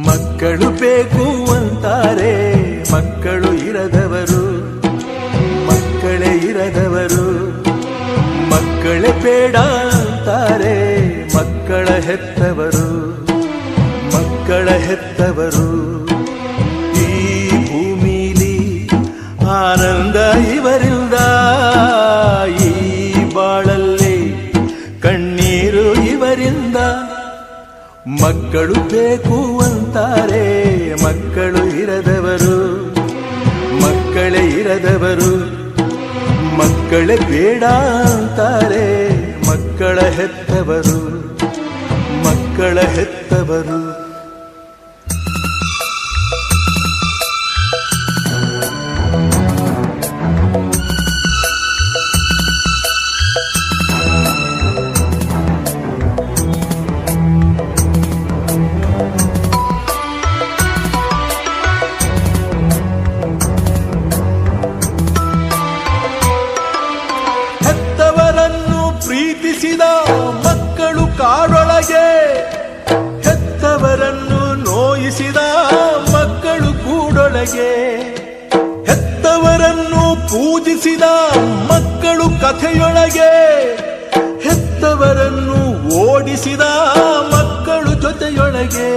ಮಕ್ಕಳು ಬೇಕು ಅಂತಾರೆ, ಮಕ್ಕಳು ಇರದವರು, ಮಕ್ಕಳೇ ಇರದವರು. ಮಕ್ಕಳೇ ಬೇಡ ಅಂತಾರೆ, ಮಕ್ಕಳ ಹೆತ್ತವರು, ಮಕ್ಕಳ ಹೆತ್ತವರು. ಈ ಭೂಮಿಲಿ ಆನಂದ ಇವರಿಂದ, ಈ ಬಾಳಲ್ಲಿ ಕಣ್ಣೀರು ಇವರಿಂದ. ಮಕ್ಕಳು ಬೇಕು ಅಂತಾರೆ, ಮಕ್ಕಳು ಇರದವರು, ಮಕ್ಕಳೇ ಇರದವರು. ಮಕ್ಕಳೇ ಬೇಡ ಅಂತಾರೆ, ಮಕ್ಕಳ ಹೆತ್ತವರು, ಮಕ್ಕಳ ಹೆತ್ತವರು. ಪ್ರೀತಿಸಿದ ಮಕ್ಕಳು ಕಾಡೊಳಗೆ, ಹೆತ್ತವರನ್ನು ನೋಯಿಸಿದ ಮಕ್ಕಳು ಕೂಡೊಳಗೆ. ಹೆತ್ತವರನ್ನು ಪೂಜಿಸಿದ ಮಕ್ಕಳು ಕಥೆಯೊಳಗೆ, ಹೆತ್ತವರನ್ನು ಓಡಿಸಿದ ಮಕ್ಕಳು ಜೊತೆಯೊಳಗೆ.